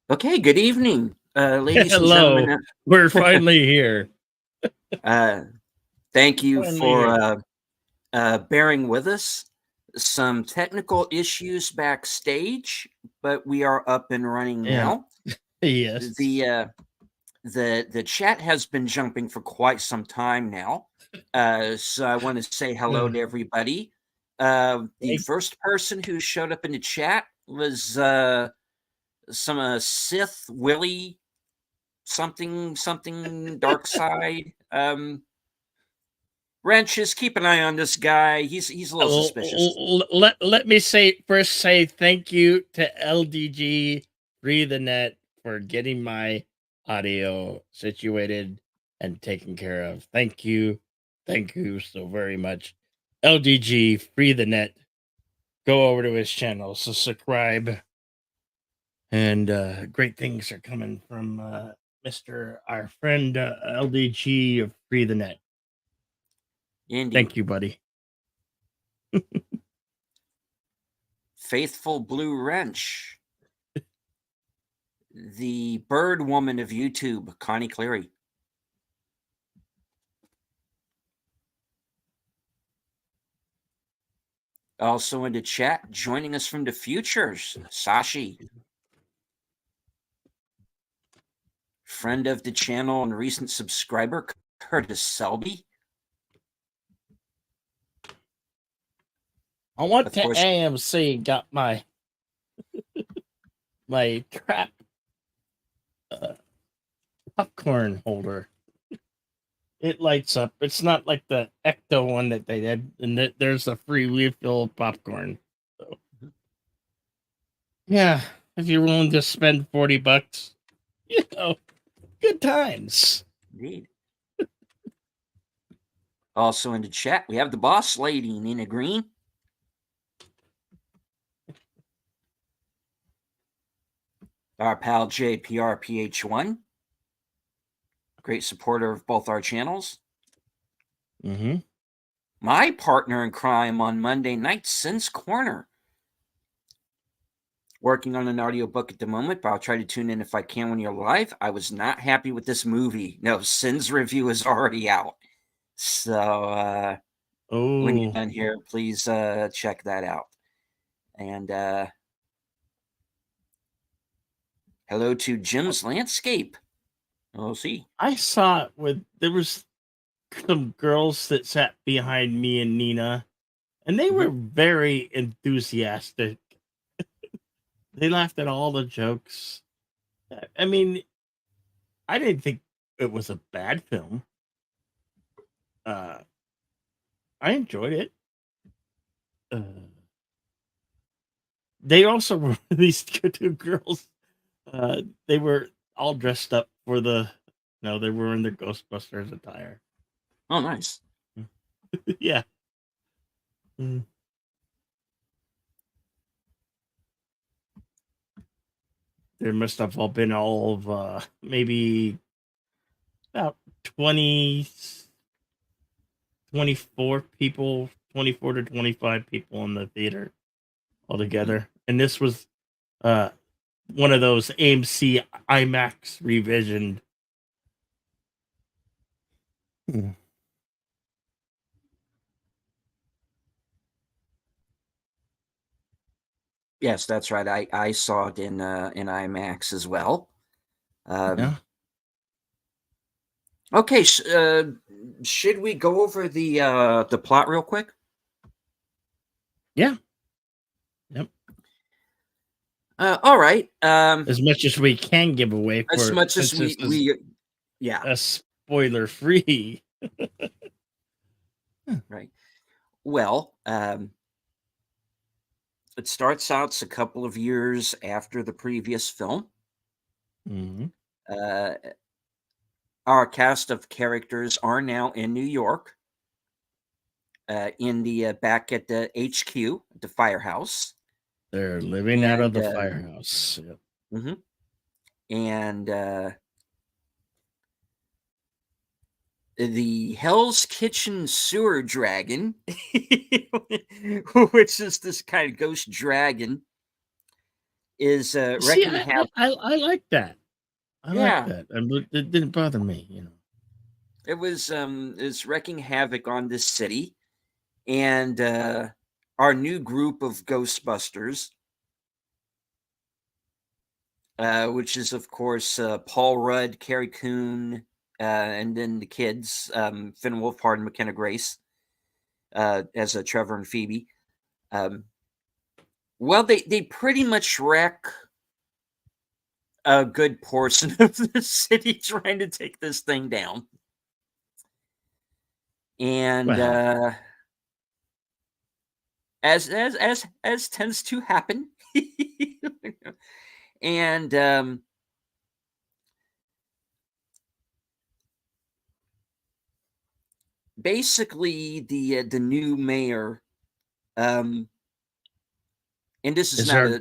Okay, good evening, ladies and Hello, gentlemen. we're finally here. Uh, Thank you Finally for here. bearing with us. Some technical issues backstage, but we are up and running Yeah. now. Yes. The uh, the chat has been jumping for quite some time now, so I want to say hello Uh, to everybody. The thank- first person who showed up in the chat was some Sith Willie something dark side. Wrenches, keep an eye on this guy. He's a little suspicious. let me say thank you to LDG Free the Net for getting my audio situated and taken care of. Thank you so very much. LDG Free the Net. Go over to his channel, so subscribe, and great things are coming from Mr. Our friend LDG of Free the Net. Indeed. Thank you, buddy. Faithful Blue Wrench. The bird woman of YouTube, Connie Cleary. Also in the chat, joining us from the futures, Sashi. Friend of the channel and recent subscriber, Curtis Selby. I want Of to course, AMC got my trap uh, popcorn holder. It lights up. It's not like the Ecto one that they did, and there's a free refill of popcorn. So, yeah, if you're willing to spend $40, you know, good times. indeed. Also in the chat, we have the boss lady, Nina Green. Our pal JPRPH1. Great supporter of both our channels. Mm-hmm. My partner in crime on Monday night, Sin's Corner. Working on an audiobook at the moment, but I'll try to tune in if I can when you're live. I was not happy with this movie. No, Sin's review is already out. So when you're Oh, done here, please check that out. And hello to Jim's Landscape. We'll see. I saw it with there was some girls that sat behind me and Nina, and they were very enthusiastic. They laughed at all the jokes. I mean, I didn't think it was a bad film. Uh, I enjoyed it. Uh, they also these two girls. They were all dressed up for the. No, they were in their Ghostbusters attire. Oh, nice. Yeah. Mm. There must have all been all of maybe about 20, 24 people, 24 to 25 people in the theater altogether. And this was uh one of those AMC IMAX revisioned. Hmm. Yes, that's right. I saw it in IMAX as well. Yeah. Okay, should we go over the plot real quick? Yeah. Yep. All right. As much as we can give away As for much as since this is yeah, a spoiler free. right. Well, it starts out a couple of years after the previous film. Mm-hmm. Uh, our cast of characters are now in New York, in the back at the HQ, the firehouse, They're living out of and the firehouse. Yep. mhm. and the Hell's Kitchen sewer dragon, which is this kind of ghost dragon, is See, wrecking havoc. I like that. I like Yeah, that. It didn't bother me, you know. it was is wrecking havoc on this city, and our new group of Ghostbusters, which is of course Paul Rudd, Carrie Coon, and then the kids, Finn Wolfhard and McKenna Grace, as Trevor and Phoebe. Well, they pretty much wreck a good portion of the city trying to take this thing down. And Well, as tends to happen. And basically the new mayor, and this is is not our a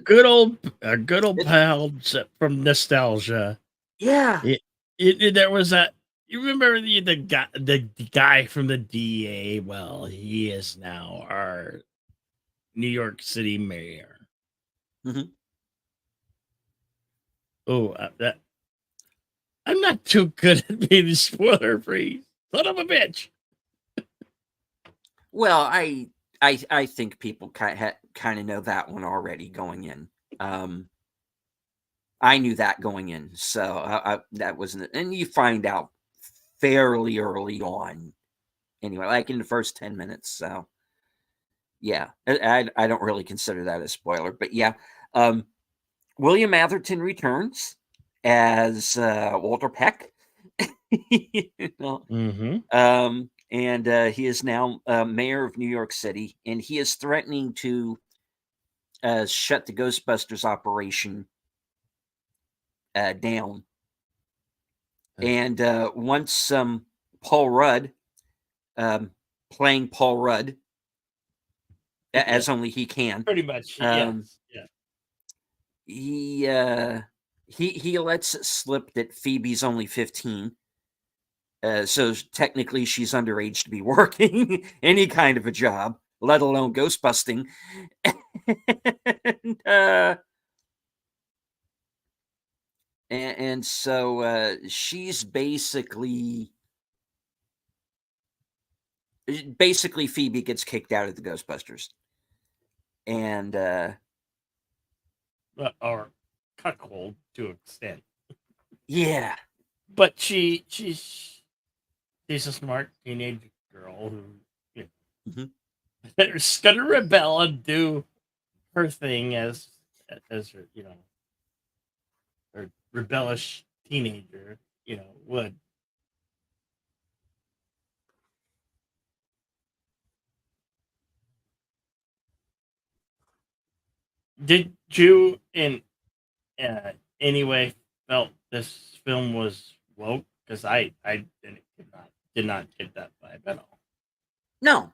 good old pal from nostalgia. yeah. There was that. You remember the guy from the DA? Well, he is now our New York City mayor. Mhm. Oh, that I'm not too good at being spoiler free. Son of a bitch. Well, I think people kind of know that one already going in. I knew that going in, so that wasn't. And you find out fairly early on, anyway, like in the first 10 minutes. So yeah, I don't really consider that a spoiler, but yeah, um, William Atherton returns as Walter Peck. You know, Mm-hmm. and he is now mayor of New York City, and he is threatening to shut the Ghostbusters operation down. And once Paul Rudd, um, playing Paul Rudd, as only he can, Pretty much, yes. Yeah. he lets it slip that Phoebe's only 15. So technically, she's underage to be working any kind of a job, let alone ghostbusting. and, and so she's basically Phoebe gets kicked out of the Ghostbusters, and Or cuckold to an extent. yeah, But she's a smart teenage girl who, you know, mm-hmm. is gonna rebel and do her thing as her, you know, her rebellious teenager, you know, would. Did you in any way felt this film was woke? Because I did not get that vibe at all. No,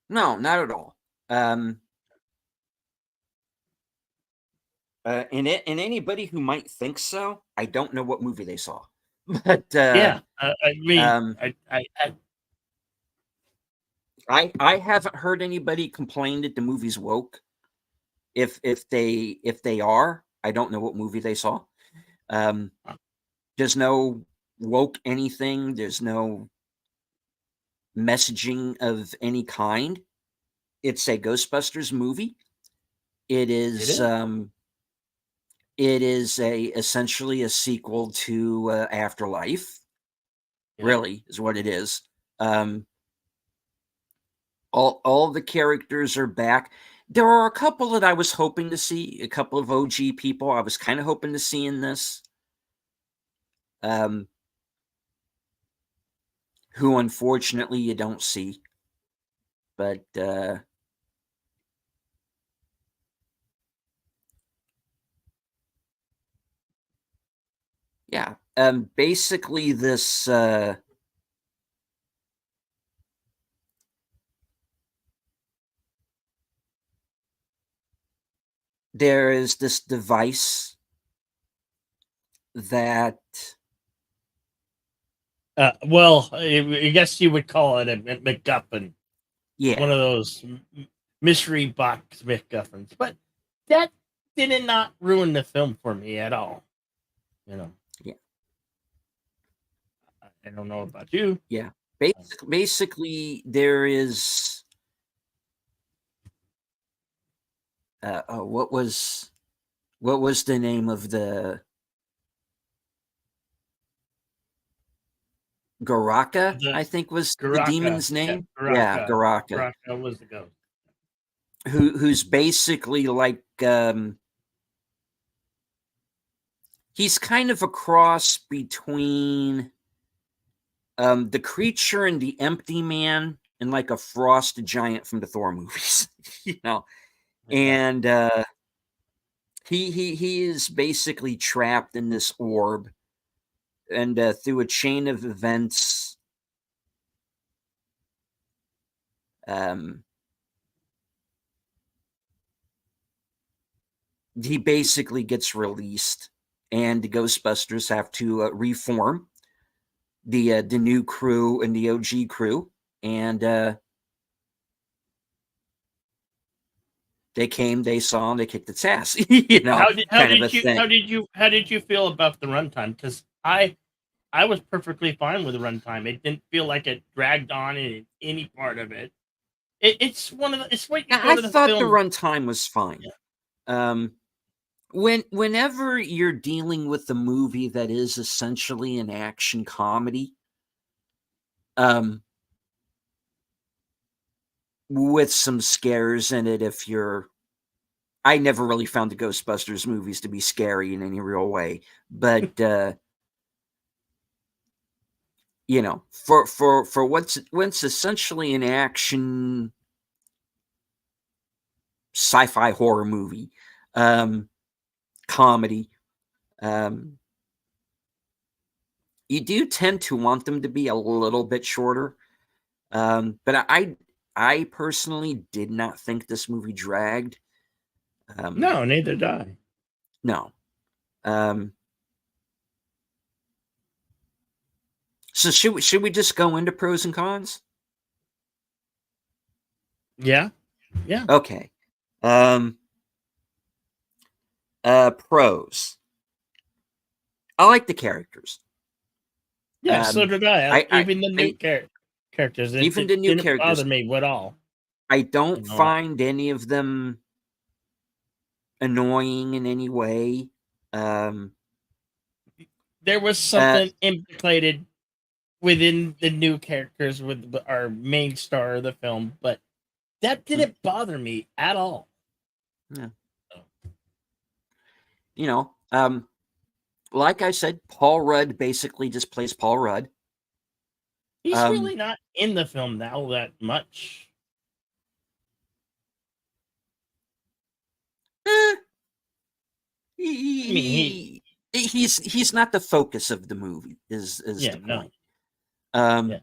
not at all. And anybody who might think so, I don't know what movie they saw, but Yeah, I mean, um, I I haven't heard anybody complain that the movie's woke. If they are, I don't know what movie they saw. Um, there's no woke anything. There's no messaging of any kind. It's a Ghostbusters movie. It it is is. it is a essentially a sequel to Afterlife. Yeah. Really, is what it is. Um, all the characters are back. There are a couple that I was hoping to see. A couple of OG people I was kind of hoping to see in this. Um, who unfortunately you don't see. But yeah, basically this there is this device that Well, I guess you would call it a MacGuffin, yeah, one of those mystery box MacGuffins. But that did not ruin the film for me at all. You know, Yeah. I don't know about you. Yeah. Basically, there is. Oh, what was the name of the Garaka? The I think was the Garaka, demon's yeah, name. Yeah, Garaka, Garaka. Garaka was the ghost. Who's basically like he's kind of a cross between the creature and the empty man and like a frost giant from the Thor movies, Okay. and he is basically trapped in this orb, and through a chain of events, um, he basically gets released, and the Ghostbusters have to reform the new crew and the OG crew, and they came, they saw, and they kicked its ass, How kind of a did you thing. how did you feel about the runtime? Because I was perfectly fine with the runtime. It didn't feel like it dragged on in any part of it. It's one of the it's what you go I to the thought the film. runtime was fine. Yeah. Whenever you're dealing with a movie that is essentially an action comedy, um, with some scares in it, I never really found the Ghostbusters movies to be scary in any real way, but for what's essentially an action sci-fi horror movie, comedy, um, you do tend to want them to be a little bit shorter. But I personally did not think this movie dragged. No, neither did I. No. Um, so should we just go into pros and cons? Yeah, yeah, Okay. Pros. I like the characters. yeah. So did I. I Even the new I characters, even it the new didn't bother characters. me at all. I You don't know, find any of them annoying in any way. Um, there was uh, something implicated within the new characters with our main star of the film, but that mm, didn't bother me at all. yeah, So, you know, like I said, Paul Rudd basically just plays Paul Rudd. he's Um, really not in the film now that much. eh, I mean, he's not the focus of the movie. Is the yeah, no, point? Um, yeah,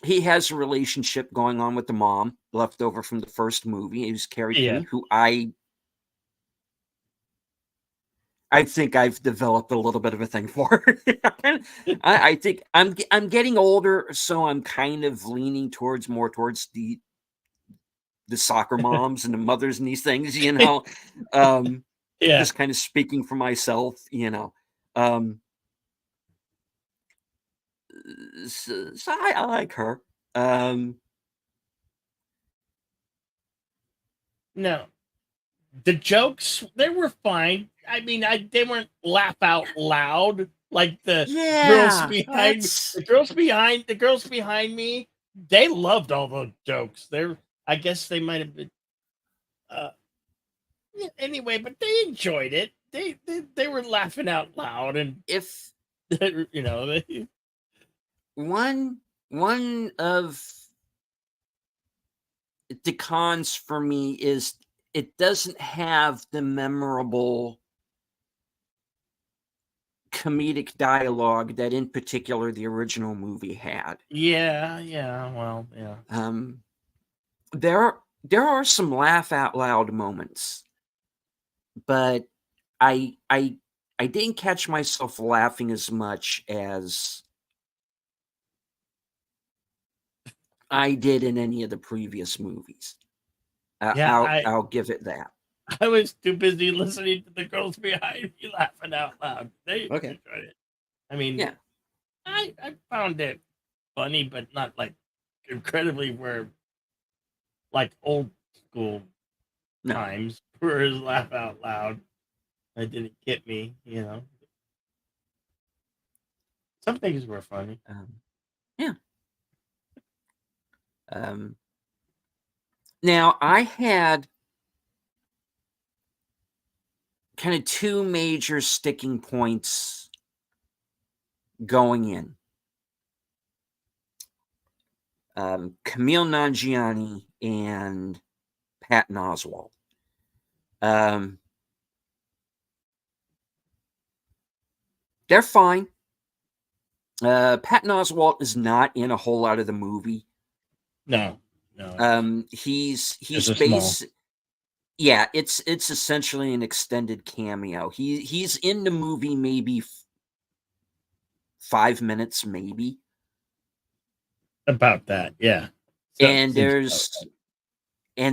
he has a relationship going on with the mom left over from the first movie. It was Carrie yeah, Cooney, who I think I've developed a little bit of a thing for. I think I'm getting older, so I'm kind of leaning more towards the soccer moms and the mothers and these things. Um, yeah. just kind of speaking for myself. Um, so I like her. Um, No, the jokes they were fine. I mean, they weren't laugh out loud like yeah, the girls behind me. They loved all those jokes. I guess they might have been. Uh, yeah, anyway, but they enjoyed it. They were laughing out loud, and if you know, one of the cons for me is it doesn't have the memorable comedic dialogue that in particular the original movie had. yeah, yeah. Well, yeah, Um, there are some laugh out loud moments, but I I didn't catch myself laughing as much as I did in any of the previous movies. yeah. I'll give it that. I was too busy listening to the girls behind me laughing out loud. They Okay. enjoyed it. I mean, Yeah. I found it funny, but not like incredibly where like old school No. times where laugh out loud. It didn't get me, Some things were funny. Yeah. Um, now I had kind of two major sticking points going in. Camille Nanjiani and Patton Oswalt. They're fine. Patton Oswalt is not in a whole lot of the movie. No, no. He's Just a small. Yeah, it's essentially an extended cameo. He's in the movie maybe 5 minutes, maybe. About that, yeah. So, And seems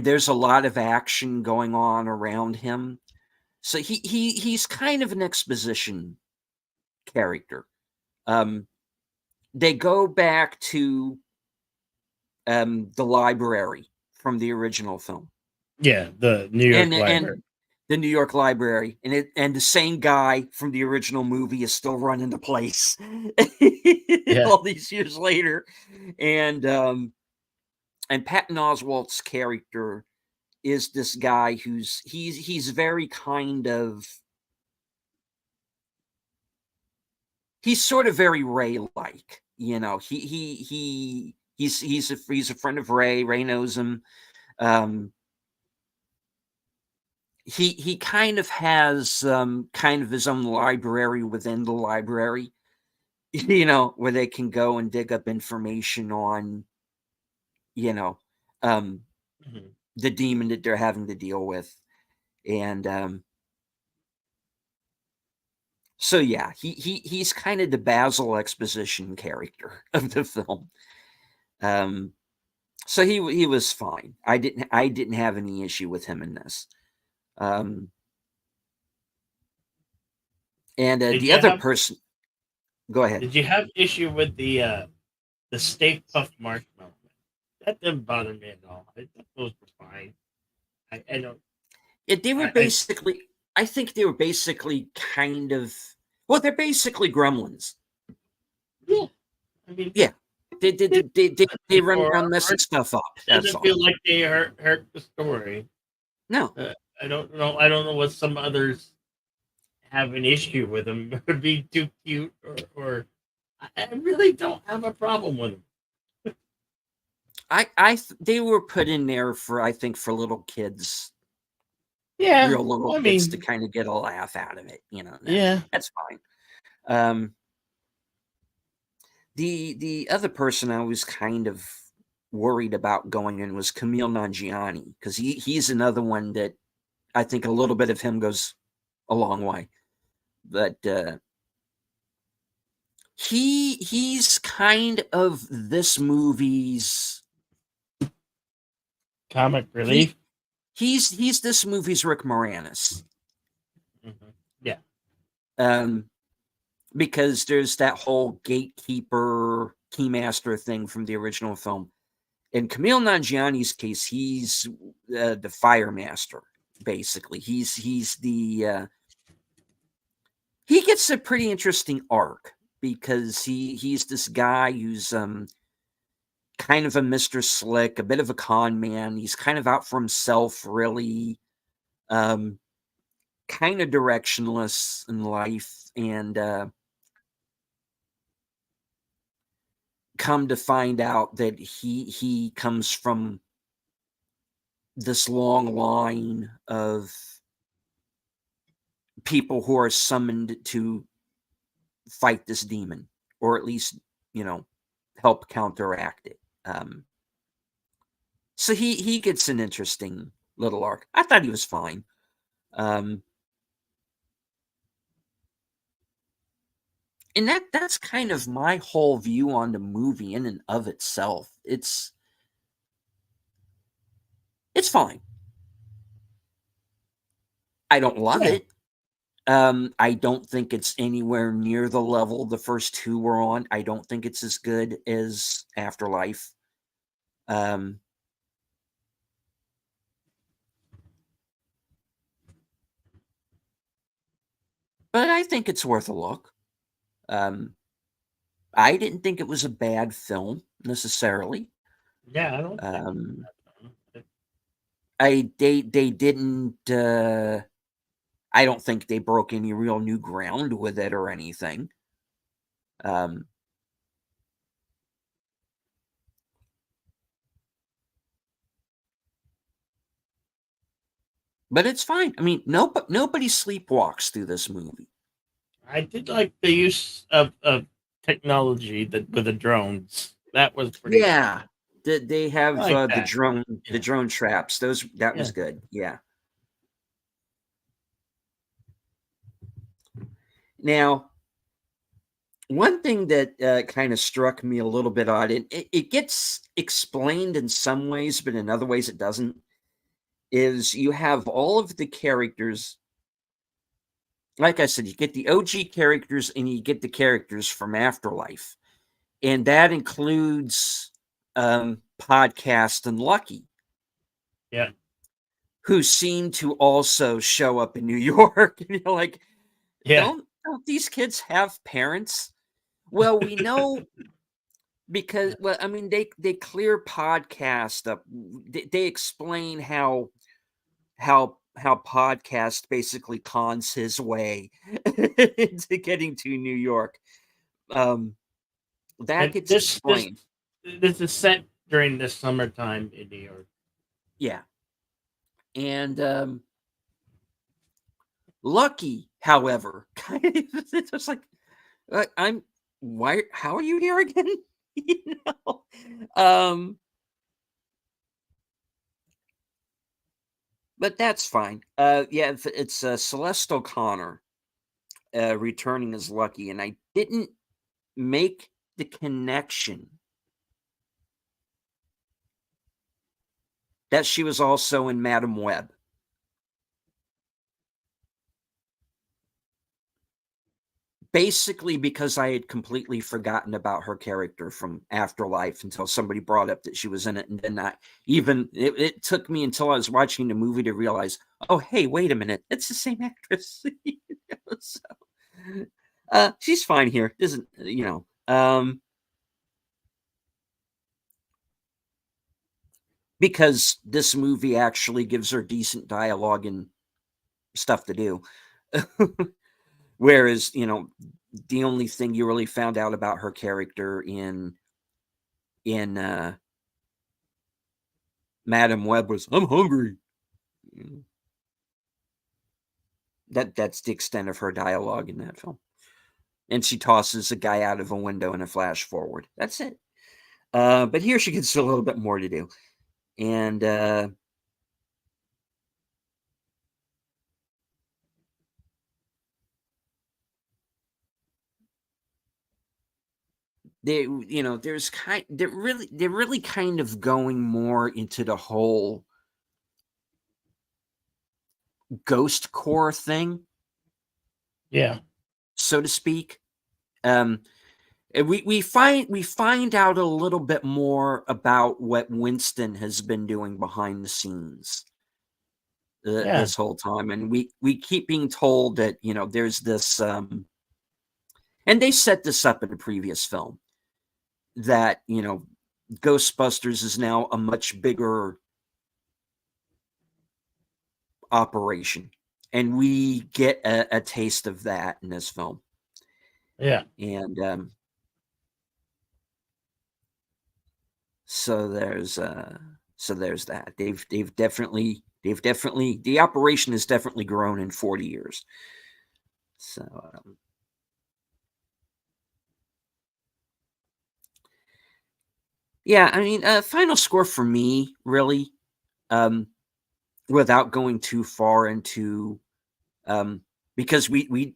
there's a lot of action going on around him. So he's kind of an exposition character. They go back to the library from the original film. yeah, the New York and Library. the New York Library, and the same guy from the original movie is still running the place Yeah. all these years later, and Patton Oswalt's character is this guy he's very kind of he's sort of very Ray like, he's a friend of Ray. Ray knows him. Um, he kind of has kind of his own library within the library, where they can go and dig up information on, you know, um, Mhm. the demon that they're having to deal with. And so yeah, he's kind of the Basil exposition character of the film. Um, so he was fine. I didn't have any issue with him in this. Um, and Did the you other have person, go ahead. Did you have issue with the Stay Puft Marshmallow? That didn't bother me at all. I thought those were fine. I don't. They were I basically, I think they were basically kind of, well, they're basically gremlins. Yeah. I mean, Yeah. They run or around messing stuff up. it That's doesn't all. feel like they hurt the story. No. I don't know. I don't know what some others have an issue with them being too cute, or I really don't have a problem with them. They were put in there for, I think, for little kids, Yeah, real little I kids to mean, kind of get a laugh out of it. yeah. That's fine. Um, the other person I was kind of worried about going in was Camille Nanjiani, because he's another one that I think a little bit of him goes a long way. But he's kind of this movie's Comic he relief. he's this movie's Rick Moranis. Yeah. Um, because there's that whole gatekeeper keymaster thing from the original film. In Camille Nanjiani's case, he's the fire master. Basically, he's the he gets a pretty interesting arc, because he's this guy who's kind of a Mr. Slick, a bit of a con man. He's kind of out for himself, really, um, kind of directionless in life, and come to find out that he comes from this long line of people who are summoned to fight this demon, or at least, help counteract it. So he gets an interesting little arc. I thought he was fine. Um, and that's kind of my whole view on the movie in and of itself. It's fine. I don't love Yeah. it. I don't think it's anywhere near the level the first two were on. I don't think it's as good as Afterlife. Um, but I think it's worth a look. Um, I didn't think it was a bad film necessarily. Yeah, I don't think Um, it- they didn't. I don't think they broke any real new ground with it or anything. Um, but it's fine. I mean, nobody sleepwalks through this movie. I did like the use of technology that with the drones. That was pretty. Yeah, they I have like the that. Yeah. drone traps. That Yeah. was good. Yeah. Now, one thing that kind of struck me a little bit odd, and it gets explained in some ways, but in other ways it doesn't, is you have all of the characters. Like I said, you get the OG characters and you get the characters from Afterlife. And that includes Podcast and Lucky, Yeah. who seem to also show up in New York. And you're like, Yeah. don't these kids have parents? Well, we know because well, I mean they clear Podcast up. They explain how Podcast basically cons his way into getting to New York. Um, that And gets this explained. this is set during the summertime in New York. Yeah. And Lucky, however, kind of it's just like I'm why how are you here again? you know. Um but that's fine. Yeah, it's Celeste O'Connor returning as Lucky, and I didn't make the connection that she was also in Madam Web. Basically because I had completely forgotten about her character from Afterlife until somebody brought up that she was in it, and then it took me until I was watching the movie to realize, oh hey, wait a minute, it's the same actress. so, she's fine here. Doesn't because this movie actually gives her decent dialogue and stuff to do. Whereas, the only thing you really found out about her character in Madam Web was, I'm hungry. That's the extent of her dialogue in that film. And she tosses a guy out of a window in a flash forward. That's it. But here she gets a little bit more to do. And they're really kind of going more into the whole ghost core thing, Yeah. so to speak. Um, we find out a little bit more about what Winston has been doing behind the scenes Yeah. this whole time, and we keep being told that there's this, and they set this up in a previous film that Ghostbusters is now a much bigger operation, and we get a taste of that in this film, Yeah. and so there's that. They've definitely the operation has definitely grown in 40 years. So yeah, I mean, final score for me, really, um, without going too far into, um, because we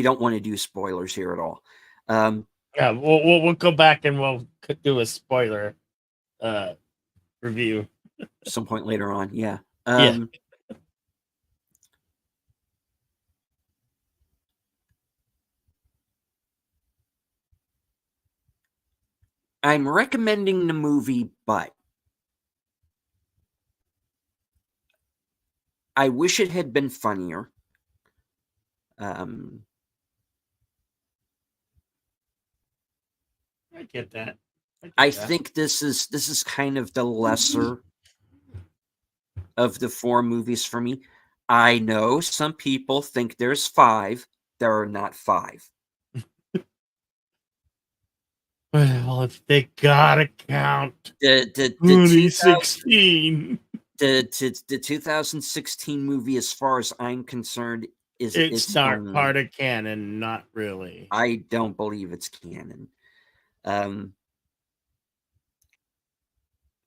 don't want to do spoilers here at all. Um, Yeah. We'll go back and we'll do a spoiler uh review. some point later on, yeah. Yeah. Um, I'm recommending the movie, but I wish it had been funnier. Um, I get that. I think this is kind of the lesser of the 4 movies for me. I know some people think there's 5. There are not 5. Well, if they gotta count The 2016, the 2016 movie, as far as I'm concerned, is it's its not own. part of canon. Not really. I don't believe it's canon. Um,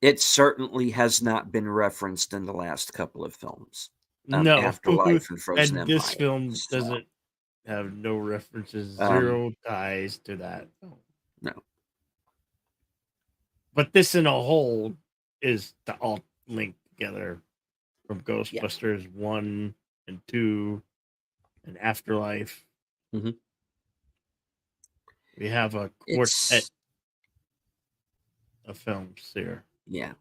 it certainly has not been referenced in the last couple of films, No, Afterlife and Frozen and this Empire. film So doesn't have no references, um, zero ties to that. no, But this in a whole is to all linked together from yeah, Ghostbusters 1 and 2 and Afterlife. hmm We have a quartet it's of films here. yeah.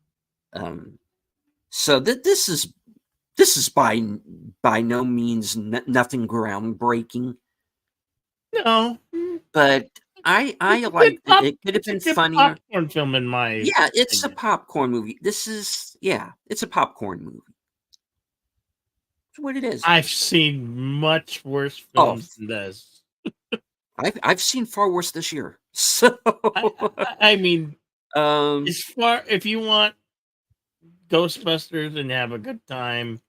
So this is by no means nothing groundbreaking, No, but I liked it. It could have it's a been good funnier. popcorn film in my Yeah, it's a opinion. popcorn movie. It's a popcorn movie. It's what it is. I've seen much worse Oh, films than this. I've seen far worse this year. So I mean, um as far if you want Ghostbusters and have a good time,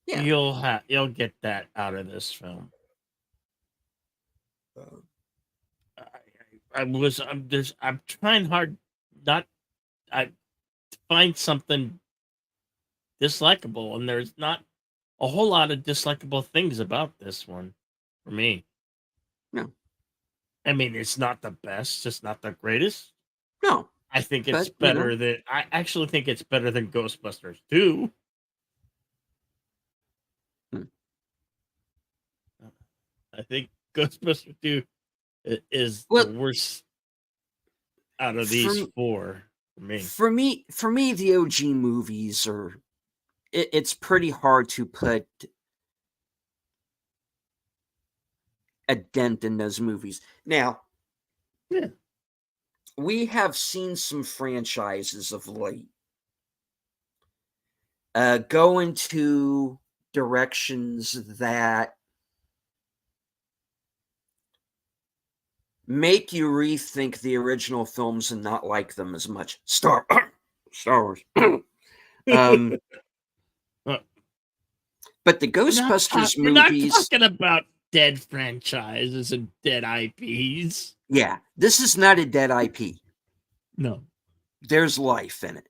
yeah. you'll get that out of this film. Uh, I'm trying hard not I to find something dislikable, and there's not a whole lot of dislikable things about this one for me. no, I mean, it's not the best, it's not the greatest. no, I think it's but you know, better than I actually think it's better than Ghostbusters 2. hmm. I think Ghostbusters 2 is the Well, worst out of these for 4 for me. for me, the OG movies are. It's pretty hard to put a dent in those movies. Now, Yeah. we have seen some franchises of late go into directions that make you rethink the original films and not like them as much. Star Wars. um, Uh, but the Ghostbusters we're not movies, talking about dead franchises and dead IPs. yeah, this is not a dead IP. No, There's life in it,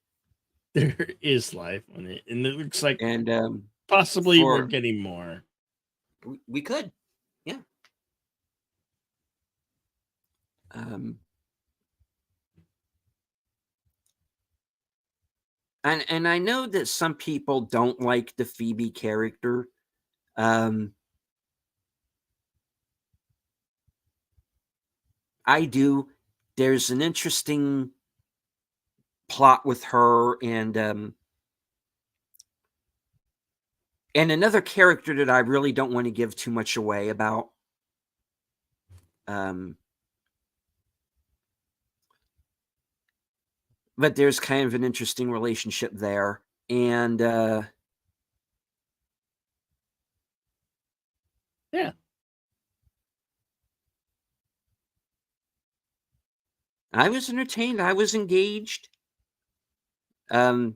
there is life on it, and it looks like and possibly we're for getting more. we could, yeah. Um, and I know that some people don't like the Phoebe character. Um, I do. There's an interesting plot with her and another character that I really don't want to give too much away about. Um, but there's kind of an interesting relationship there, and Yeah, I was entertained. I was engaged. Um,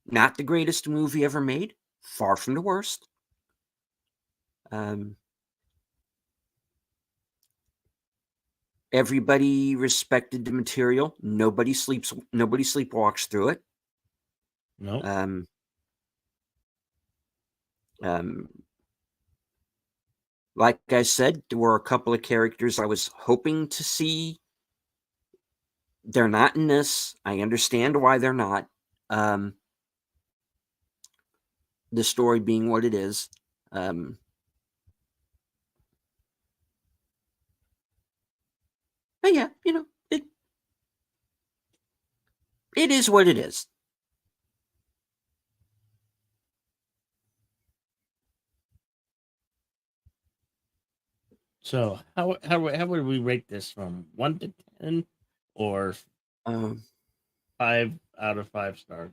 not the greatest movie ever made. Far from the worst. Um, everybody respected the material. Nobody sleeps. Nobody sleepwalks through it. no, Um, um, like I said, there were a couple of characters I was hoping to see. They're not in this. I understand why they're not. Um, the story being what it is. Um, but yeah, it is what it is. So how would we rate this from 1 to 10, or Um, 5 out of 5 stars?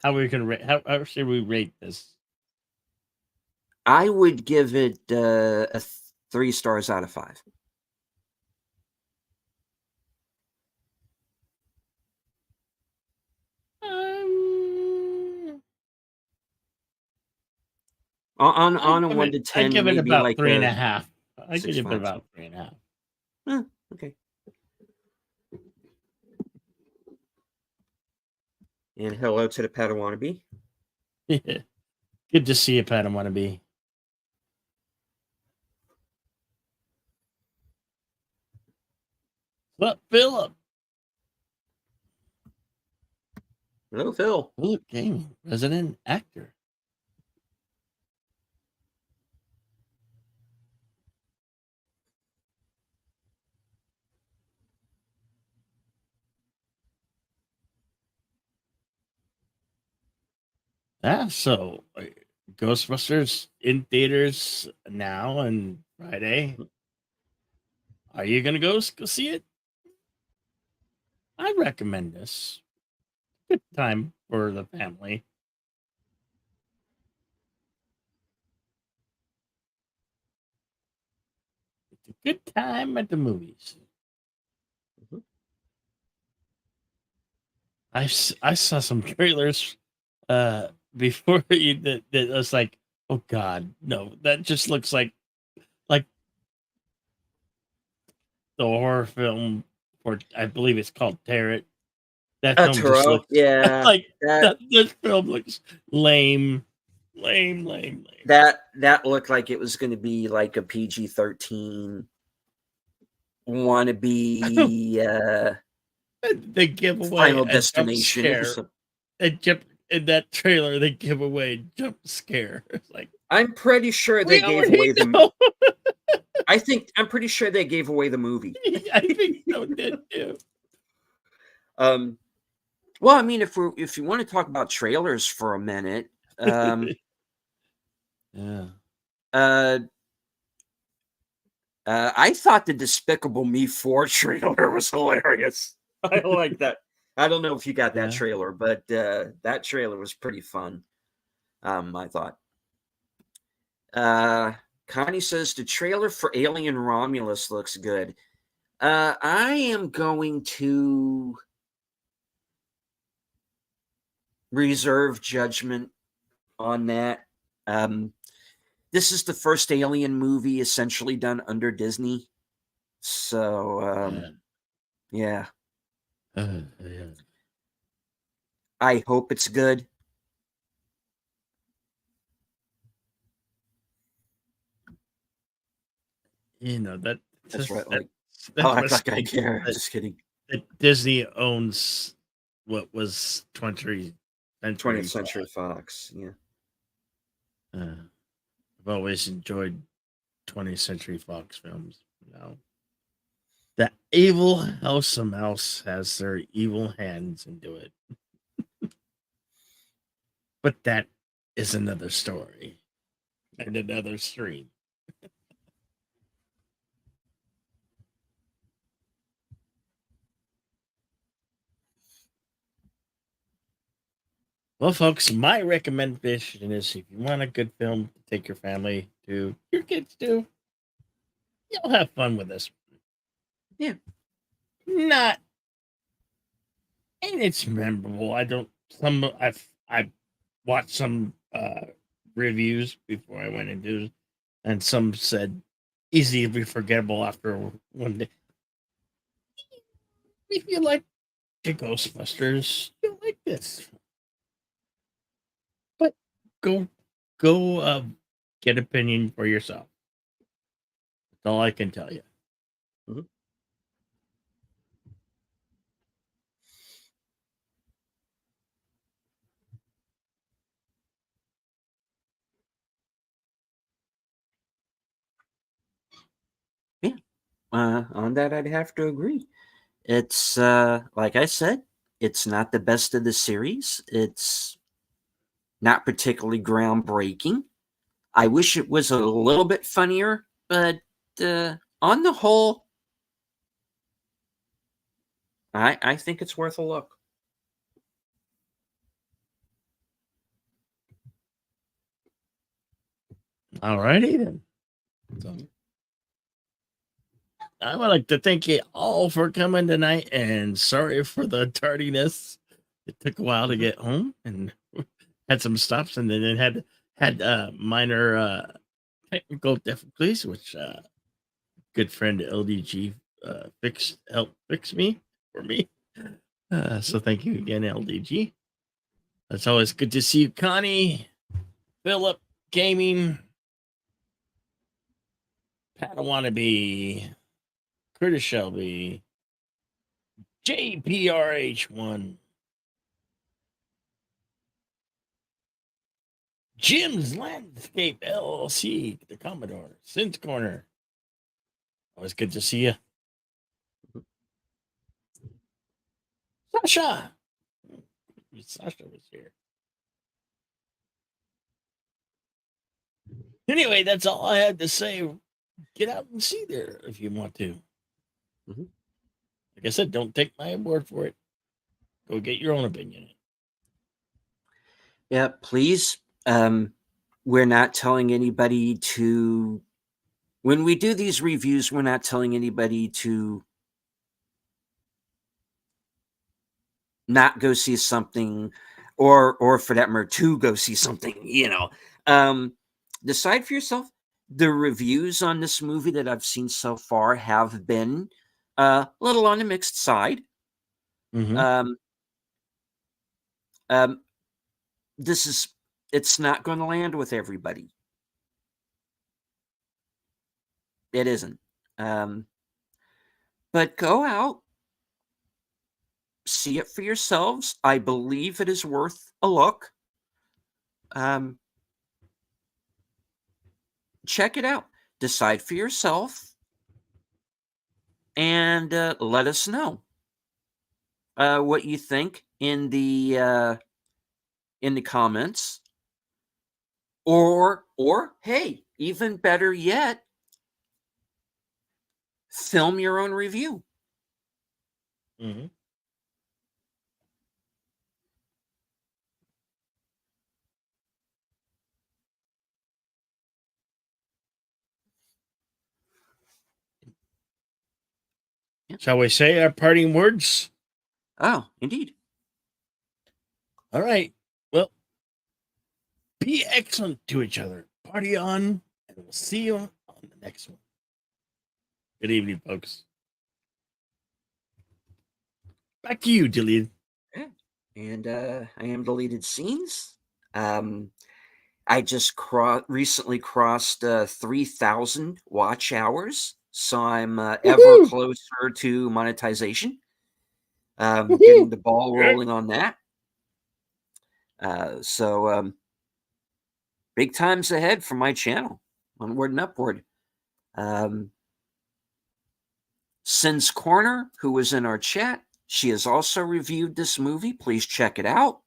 How we can rate? How should we rate this? I would give it 3 stars out of 5. Um, On a 1 to I 10, give it maybe about like three and a a half. I give it 6.5. about 3.5. Okay. And hello to the Padawannabe. Good to see you, Pat. I want to be. But Philip, Hello, Phil. Philip Gaming, resident actor. Yeah, so Ghostbusters in theaters now and Friday. Are you gonna go see it? I recommend this. Good time for the family. It's a good time at the movies. Mhm. I saw some trailers before that was like, oh god, no, that just looks like the horror film for, I believe it's called Tear It. That film just Turo. looks Yeah, like that this film looks lame, lame, lame, lame. that looked like it was going to be like a PG-13 wannabe They give away Final a jump Destination or scare. something. In that trailer, they give away a jump scare. It's like, I'm pretty sure they we gave already away the. know. I'm pretty sure they gave away the movie. I think so did too. Um, well, I mean, if you want to talk about trailers for a minute, Yeah. uh, I thought the Despicable Me 4 trailer was hilarious. I like that. I don't know if you got that Yeah. trailer, but that trailer was pretty fun. I thought. Connie says the trailer for Alien Romulus looks good. I am going to reserve judgment on that. This is the first Alien movie essentially done under Disney. So, yeah. Yeah. I hope it's good. You know That's right. that Like, that I'll act must like I be care. Just kidding. that Disney owns what was 20th 20th Century Century Fox. Fox. Yeah. I've always enjoyed 20th Century Fox films. No, the evil House of Mouse has their evil hands into it, but that is another story and another stream. Well, folks, my recommendation is if you want a good film to take your family to, your kids to, you'll have fun with this. Yeah. Not, and it's memorable. I don't, I've watched some reviews before I went into it, and some said easy to be forgettable after one day. If you like the Ghostbusters, you'll like this. But go, go, get opinion for yourself. That's all I can tell you. Mhm. Yeah. On that, I'd have to agree. It's like I said, It's not the best of the series. It's not particularly groundbreaking. I wish it was a little bit funnier, but on the whole, I think it's worth a look. All righty then. So, I would like to thank you all for coming tonight, and sorry for the tardiness. It took a while to get home and had some stops, and then it had minor technical difficulties, which good friend LDG helped fix me for me. So thank you again, LDG. It's always good to see you, Connie, Philip, Gaming, Padawannabe, Curtis Shelby, JPRH1, Jim's Landscape LLC, the Commodore, Sin's Corner. Always good to see you. Sasha! Sasha was here. Anyway, that's all I had to say. Get out and see there if you want to. Mhm. Like I said, don't take my word for it. Go get your own opinion. Yeah, please. We're not telling anybody to. When we do these reviews, we're not telling anybody to not go see something, or for that matter, to go see something. Decide for yourself. The reviews on this movie that I've seen so far have been a little on the mixed side. Mm-hmm. Um, um, it's not going to land with everybody. It isn't. But go out, see it for yourselves. I believe it is worth a look. Check it out. Decide for yourself, and let us know what you think in the comments. Or hey, even better yet, film your own review. Mm-hmm. Yeah. Shall we say our parting words? Oh, indeed. All right. Well, be excellent to each other. Party on, and we'll see you on the next one. Good evening, folks. Back to you, Dillian. Yeah. And I am Deleted Scenes. I just recently crossed 3,000 watch hours, so I'm ever Woohoo! closer to monetization. Woohoo! Getting the ball Yeah. rolling on that. So big times ahead for my channel. Onward and upward. Sin's Corner, who was in our chat, she has also reviewed this movie. Please check it out.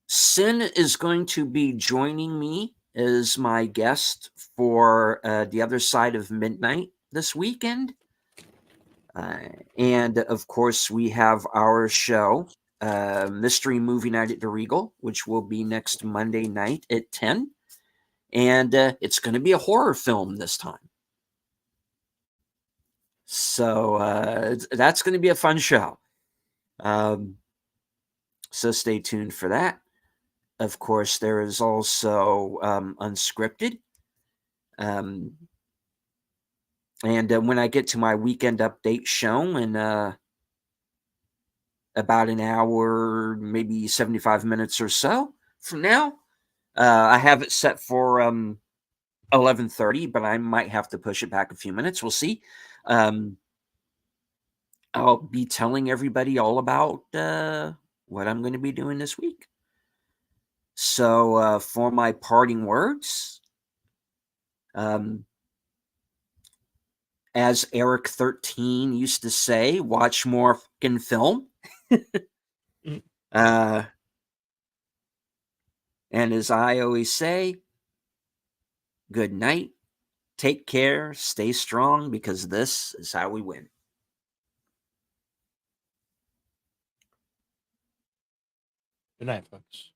Sin is going to be joining me as my guest for The Other Side of Midnight this weekend. And of course, we have our show, Mystery Movie Night at the Regal, which will be next Monday night at 10. And it's going to be a horror film this time. So that's going to be a fun show. So stay tuned for that. Of course, there is also Unscripted. And when I get to my weekend update show in about an hour, maybe 75 minutes or so from now, I have it set for 11:30, but I might have to push it back a few minutes. We'll see. I'll be telling everybody all about what I'm going to be doing this week. So for my parting words, as Eric 13 used to say, watch more fucking film. And as I always say, good night, take care, stay strong, because this is how we win. Good night, folks.